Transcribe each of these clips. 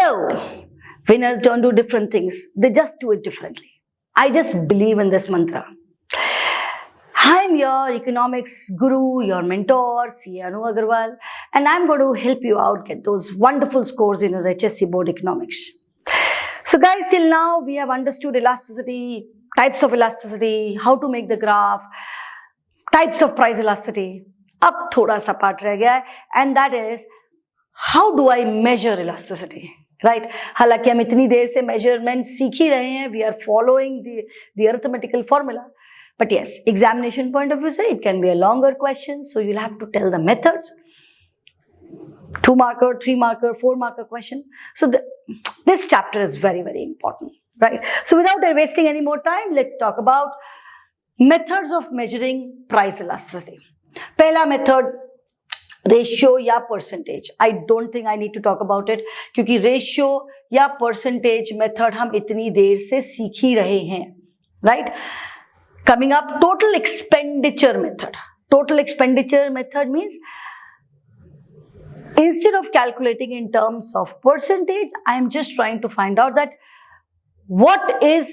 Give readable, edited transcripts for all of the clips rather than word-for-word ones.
No, winners don't do different things. They just do it differently. I just believe in this mantra. I'm your economics guru, your mentor, C. Anu Agarwal, and I'm going to help you out get those wonderful scores in your HSC board economics. So guys, till now we have understood elasticity, types of elasticity, how to make the graph, types of price elasticity. अब थोड़ा सा part रह गया है, and that is how do I measure elasticity, right? हालांकि हम इतनी देर से measurement सीख ही रहे हैं, we are following the arithmetical formula, but yes, examination point of view से it can be a longer question, so you'll have to tell the methods. 2 marker, 3 marker, 4 marker question. So this chapter is very, very important, right? So without wasting any more time, let's talk about methods of measuring price elasticity. पहला method ratio या percentage. I don't think I need to talk about it, क्योंकि ratio या percentage method हम इतनी देर से सीख ही रहे हैं, right? Coming up, total expenditure method. Total expenditure method means instead of calculating in terms of percentage, I am just trying to find out that what is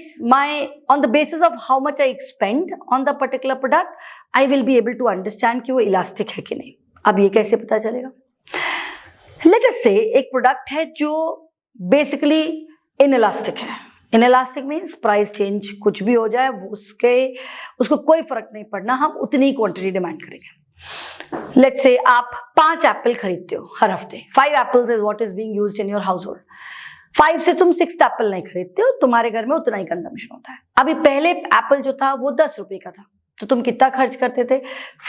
on the basis of how much I expend on the particular product, I will be able to understand कि वो elastic है कि नहीं. अब ये कैसे पता चलेगा? Let us say एक product है जो basically inelastic है. Inelastic means price change कुछ भी हो जाए उसको कोई फर्क नहीं पड़ना, हम उतनी क्वांटिटी डिमांड करेंगे. Let's say आप 5 एप्पल खरीदते हो हर हफ्ते. 5 apples is what is being used in your house hold. 5 से तुम 6th एप्पल नहीं खरीदते हो, तुम्हारे घर में उतना ही कंजम्पशन होता है. अभी पहले एप्पल जो था वो 10 रुपए का था, तो तुम कितना खर्च करते थे?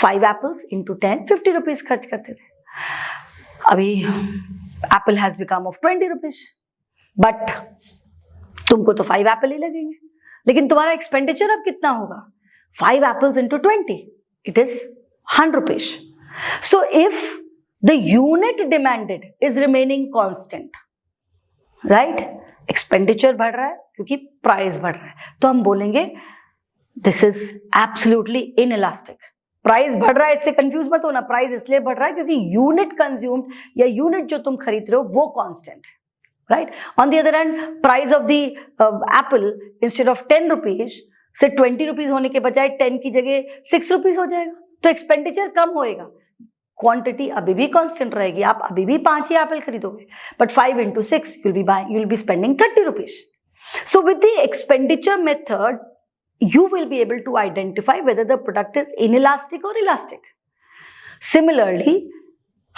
5 एप्पल्स इंटू 10, 50 रुपीज खर्च करते थे. अभी Apple has become of 20 rupees, but तुमको तो 5 एप्पल ही लगेंगे, लेकिन तुम्हारा एक्सपेंडिचर अब कितना होगा? 5 apples into 20, it is 100 rupees. So if the unit demanded is remaining constant, right? Expenditure बढ़ रहा है क्योंकि प्राइस बढ़ रहा है, तो हम बोलेंगे this is absolutely inelastic. Price बढ़ रहा है, इससे कंफ्यूज मत होना. प्राइस इसलिए बढ़ रहा है क्योंकि यूनिट कंज्यूम्ड या यूनिट जो तुम खरीद रहे हो वो कांस्टेंट है, right? On the other hand, price of the Apple instead of 10 rupees से 20 रुपीज होने के बजाय 10 की जगह 6 रुपीज हो जाएगा, तो एक्सपेंडिचर कम होएगा, क्वांटिटी अभी भी कांस्टेंट रहेगी. आप अभी भी 5 ही एप्पल खरीदोगे, but 5 into 6 you'll be spending 30 rupees. So with the expenditure method, you will be able to identify whether the product is inelastic or elastic. Similarly,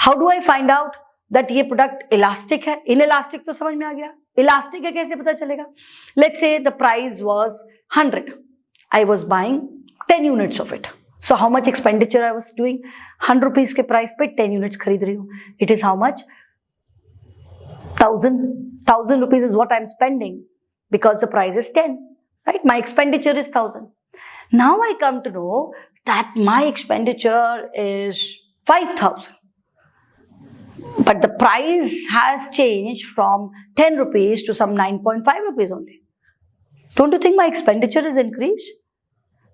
how do I find out that ये product elastic है? Inelastic तो समझ में आ गया, elastic है कैसे पता चलेगा? Let's say the price was 100. I was buying 10 units of it. So how much expenditure I was doing? 100 rupees के प्राइस पे 10 यूनिट्स खरीद रही हूँ. It is how much? 1000 rupees is what I am spending because the price is 10, right? My expenditure is 1000. Now I come to know that my expenditure is 5000, but the price has changed from 10 rupees to some 9.5 rupees only. Don't you think my expenditure is increased?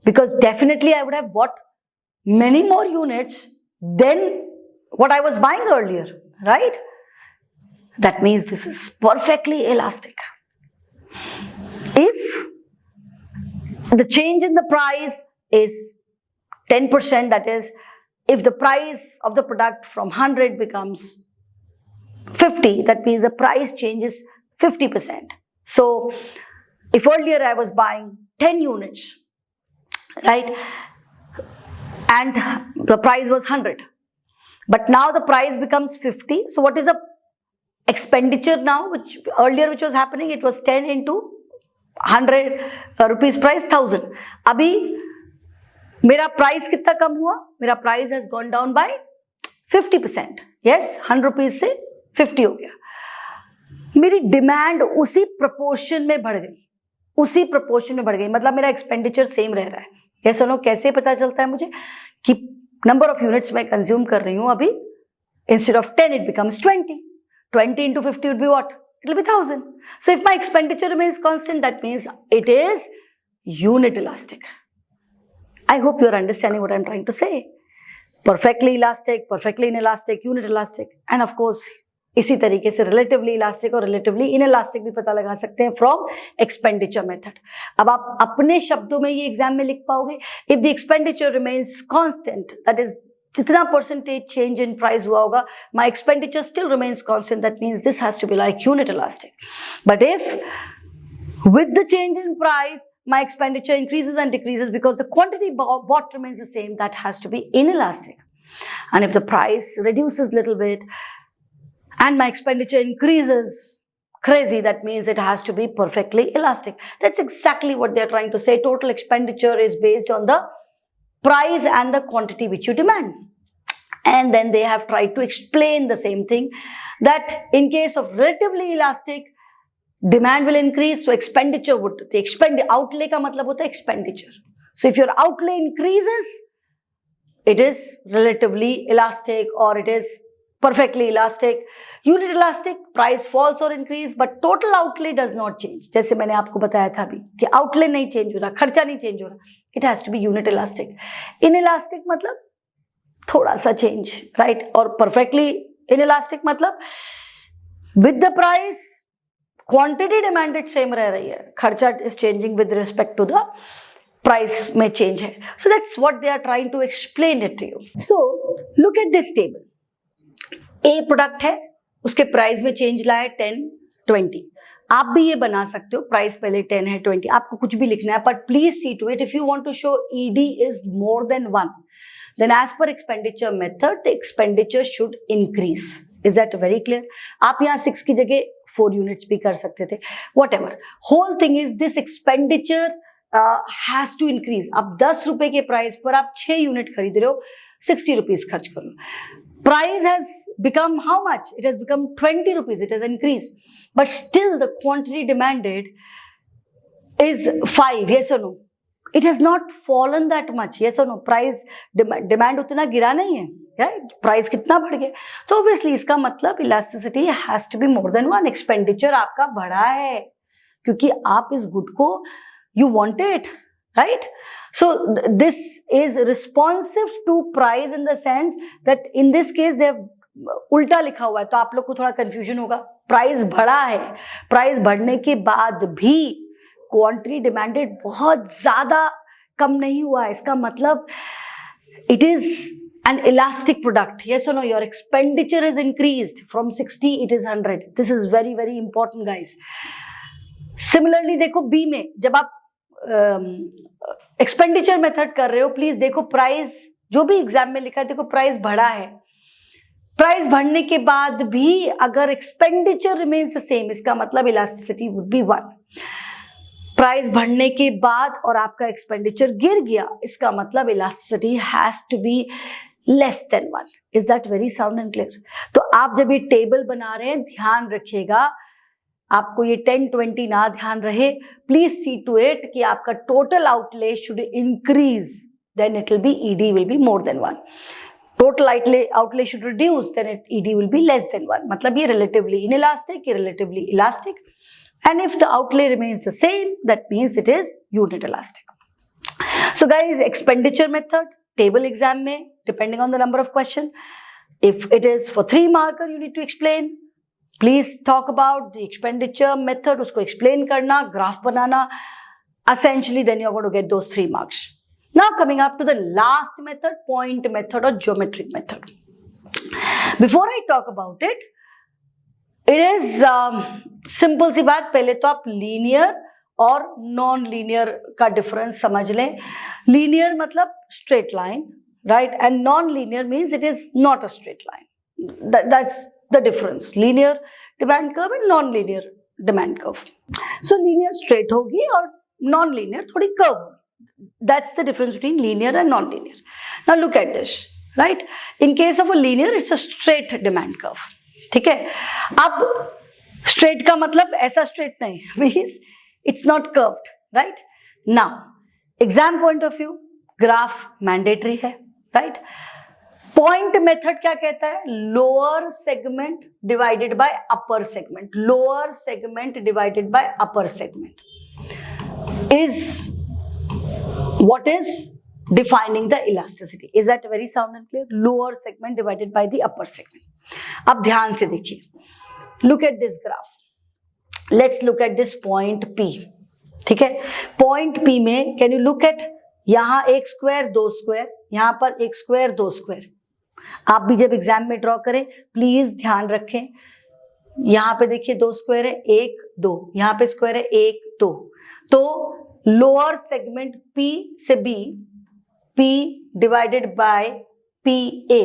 Because definitely I would have bought many more units than what I was buying earlier, right? That means this is perfectly elastic. If the change in the price is 10%, that is, if the price of the product from 100 becomes 50, that means the price changes 50%. So if earlier I was buying 10 units, right, and the price was 100, but now the price becomes 50. So what is the expenditure now? Which was happening, it was 10 into 100 rupees price, 1000. अभी मेरा price कितना कम हुआ? मेरा price has gone down by 50%. yes, 100 rupees से 50 हो गया. मेरी demand उसी प्रपोर्शन में बढ़ गई, मतलब मेरा एक्सपेंडिचर सेम रह रहा है. yes or no? कैसे पता चलता है मुझे कि नंबर ऑफ यूनिट्स मैं कंज्यूम कर रही हूँ अभी? Instead of 10 it becomes 20. 20 into 50 would be what? It will be 1000. So if my expenditure remains constant, that means it is unit elastic. I hope you are understanding what I am trying to say. Perfectly elastic, perfectly inelastic, unit elastic, and of course इसी तरीके से relatively elastic और relatively inelastic भी पता लगा सकते हैं from expenditure method. अब आप अपने शब्दों में ये एग्जाम में लिख पाओगे, if the expenditure remains constant, that is जितना परसेंटेज चेंज इन प्राइस हुआ होगा, my expenditure still remains constant, that means this has to be like unit elastic. But if with the change in price my expenditure increases and decreases because the quantity bought remains the same, that has to be inelastic. And if the price reduces little bit and my expenditure increases crazy, that means it has to be perfectly elastic. That's exactly what they're trying to say. Total expenditure is based on the price and the quantity which you demand. And then they have tried to explain the same thing, that in case of relatively elastic, demand will increase, so expenditure would, the outlay का मतलब होता है expenditure. So if your outlay increases, it is relatively elastic or it is perfectly elastic. Unit elastic, price falls or increase, but total outlay does not change. जैसे मैंने आपको बताया था अभी कि outlay नहीं change हो रहा, खर्चा नहीं change हो रहा, it has to be unit elastic. Inelastic मतलब थोड़ा सा change, right? और perfectly inelastic मतलब with the price quantity demanded same रह रही है, खर्चा is changing with respect to the price में चेंज है. So that's what they are trying to explain it to you. So look at this table. A product है, उसके price में change लाया 10, 20. आप भी ये बना सकते हो, प्राइस पहले 10 है 20, आपको कुछ भी लिखना है, but please see to it. If you want to show ED is more than 1, then as per expenditure method the expenditure should increase. Is that very clear? आप यहाँ 6 की जगह 4 यूनिट्स भी कर सकते थे. Whatever. Whole thing is this expenditure has to increase. अब 10 रुपए के प्राइस पर आप 6 यूनिट खरीद रहे हो, 60 रुपीज खर्च कर लो. Price has become how much? It has become 20 rupees. It has increased, but still the quantity demanded is 5. Yes or no? It has not fallen that much. Yes or no? Price demand उतना गिरा नहीं है, right? Price कितना बढ़ गया, तो obviously इसका मतलब elasticity has to be more than 1. Expenditure आपका बढ़ा है क्योंकि आप इस गुड को you want it, right? So this is responsive to price in the sense that in this case they have उल्टा लिखा हुआ है, तो आप लोग को थोड़ा कंफ्यूजन होगा. प्राइस बढ़ा है, प्राइस बढ़ने के बाद भी क्वांटिटी डिमांडेड बहुत ज्यादा कम नहीं हुआ. इसका मतलब it is an elastic product. Yes और no? Your expenditure is increased from 60, it is 100. This is very very important guys. Similarly देखो बी में, जब आप एक्सपेंडिचर मेथड कर रहे हो, प्लीज देखो प्राइस जो भी एग्जाम में लिखा है, देखो प्राइस बढ़ा है. प्राइस बढ़ने के बाद भी अगर एक्सपेंडिचर रिमेन्स द सेम, इसका मतलब इलास्टिसिटी वुड बी 1. प्राइस बढ़ने के बाद और आपका एक्सपेंडिचर गिर गया, इसका मतलब elasticity has to be less than 1. Is that very sound and clear? तो आप जब ये टेबल बना रहे हैं, ध्यान रखिएगा, आपको ये 10, 20 ना ध्यान रहे. प्लीज सी टू इट कि आपका total outlay should increase, then it will be ED will be more than 1. Total outlay should reduce, then ED will be less than 1. मतलब ये रिलेटिवली इनइलास्टिक, ये relatively elastic. And if the outlay remains the same, that means it is unit elastic. So guys, expenditure method, table exam में, depending on the number of question, if it is for 3 marker, you need to explain. Please talk about the expenditure method, उसको explain करना, graph banana. Essentially, then you're going to get those 3 marks. Now coming up to the last method, point method or geometric method. Before I talk about it, it is simple सी बात. पहले तो आप linear और non linear का difference समझ लें. Linear मतलब straight line, right, and non linear means it is not a straight line. That's the difference. Linear demand curve and non linear demand curve. So linear straight होगी और non linear थोड़ी curve होगी. That's the difference between linear and non linear. Now look at this, right. In case of a linear it's a straight demand curve. ठीक है. अब straight का मतलब ऐसा स्ट्रेट नहीं, means it's not curved, right. Now exam point of view graph mandatory है, right. Point method क्या कहता है? Lower segment divided by upper segment. Lower segment divided by upper segment is what is defining the elasticity. Is that very sound and clear? Lower segment divided by the upper segment. अब ध्यान से देखिए, look at this graph, let's look at this point P, ठीक है। Point P में can you look at, यहां एक square दो स्क्वायर, यहां पर एक स्क्वायर दो स्क्वायर। आप भी जब एग्जाम में ड्रॉ करें प्लीज ध्यान रखें, यहां पे देखिए दो स्क्वायर है, एक दो, यहां पे स्क्वायर है एक दो, तो लोअर सेगमेंट P से B, P divided by PA,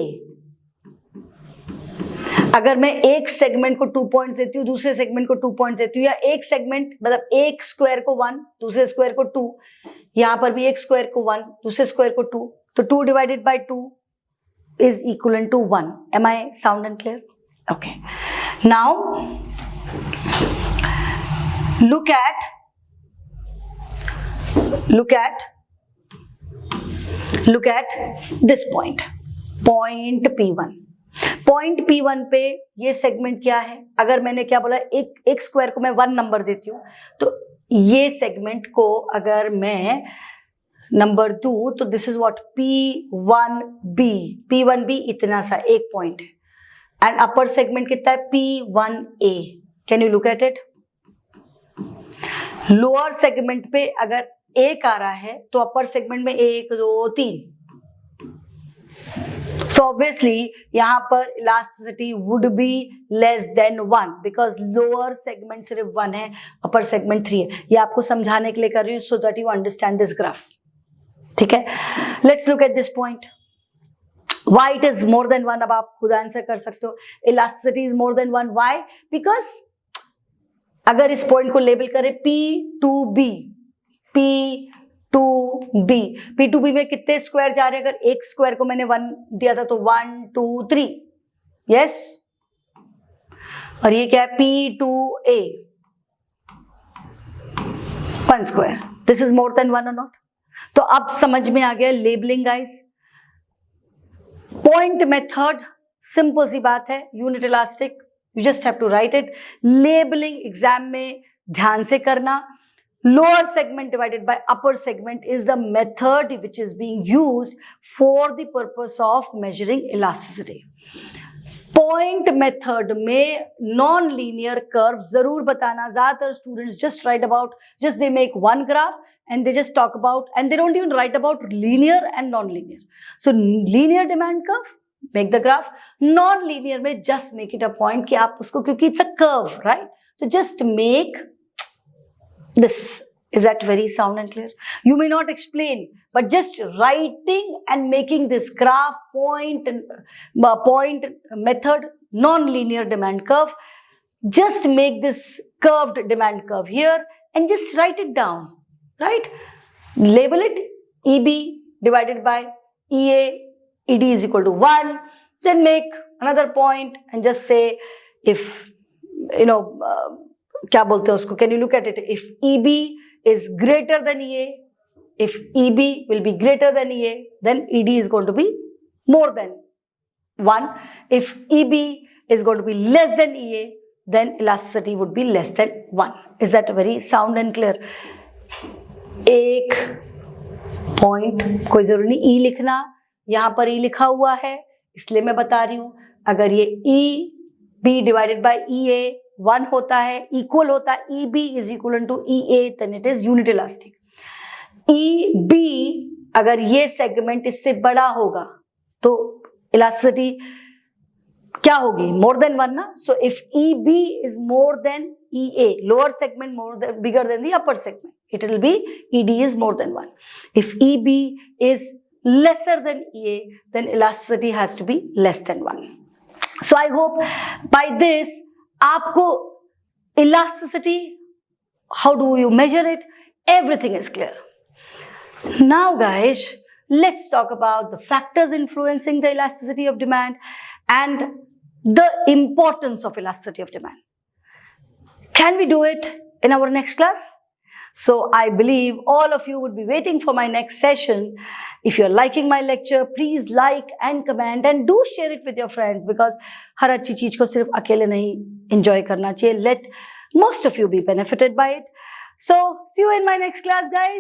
अगर मैं एक सेगमेंट को 2 पॉइंट्स देती हूँ, दूसरे सेगमेंट को 2 पॉइंट्स देती हूँ, या एक सेगमेंट मतलब एक स्क्वायर को 1, दूसरे स्क्वायर को 2, यहां पर भी एक स्क्वायर को 1, दूसरे स्क्वायर को 2, तो 2 divided by 2 is equivalent to 1. Am I sound and clear? Okay. Now look at this point, point P1. Point P1 पे ये सेगमेंट क्या है, अगर मैंने क्या बोला, एक स्क्वायर को मैं 1 नंबर देती हूँ, तो ये सेगमेंट को अगर मैं नंबर 2, तो this is what P1B, P1B इतना सा एक पॉइंट है, एंड अपर सेगमेंट कितना है P1A, can you look at it. Lower segment पे अगर एक आ रहा है तो अपर सेगमेंट में 1 2 3, so obviously यहाँ पर elasticity would be less than 1 because lower segment सिर्फ 1 है, upper segment 3 है। ये आपको समझाने के लिए कर रही हूँ so that you understand this graph, ठीक है। Let's look at this point. Why it is more than 1, अब आप खुद आंसर कर सकते हो। Elasticity is more than 1. Why? Because अगर इस पॉइंट को लेबल करें P2B, P2B में कितने स्क्वायर जा रहे हैं, अगर एक स्क्वायर को मैंने 1 दिया था तो 1 2 3, यस, और ये क्या है P2A, 1 square, this is more than 1 और नॉट। तो अब समझ में आ गया labelling guys. Point method simple सी बात है, unit elastic, you just have to write it. Labelling exam में ध्यान से करना। Lower segment divided by upper segment is the method which is being used for the purpose of measuring elasticity. Point method में non-linear curve जरूर बताना। ज़्यादातर students just write about, just they make one graph and they just talk about, and they don't even write about linear and non-linear. So linear demand curve, make the graph. Non-linear में just make it a point कि आप उसको, क्योंकि it's a curve, right? So just make this. Is that very sound and clear? You may not explain, but just writing and making this graph, point method, non-linear demand curve, just make this curved demand curve here and just write it down, right? Label it EB divided by EA, ED is equal to 1. Then make another point and just say, if क्या बोलते हैं उसको, can you look at it? If EB is greater than EA, if EB will be greater than EA, then ED is going to be more than 1. If EB is going to be less than EA, then elasticity would be less than 1. Is that very sound and clear? एक point, कोई जरूरी नहीं E लिखना, यहां पर E लिखा हुआ है इसलिए मैं बता रही हूं। अगर ये EB डिवाइडेड बाय EA 1 होता है, इक्वल होता है EB is equal to EA, then it is unit elastic. EB अगर ये सेगमेंट इससे बड़ा होगा तो इलास्टिसिटी क्या होगी, मोर देन 1 ना। So if EB is more then EA, lower segment more than bigger than the upper segment, it will B ED is more than 1. If EB is lesser than EA, then elasticity has to be less than 1. So I hope by this आपको elasticity, how do you measure it, everything is clear. Now guys, let's talk about the factors influencing the elasticity of demand and the importance of elasticity of demand. Can we do it in our next class? So I believe all of you would be waiting for my next session. If you're liking my lecture, please like and comment and do share it with your friends, because हर अच्छी चीज को सिर्फ अकेले नहीं enjoy करना चाहिए. Let most of you be benefited by it. So see you in my next class, guys.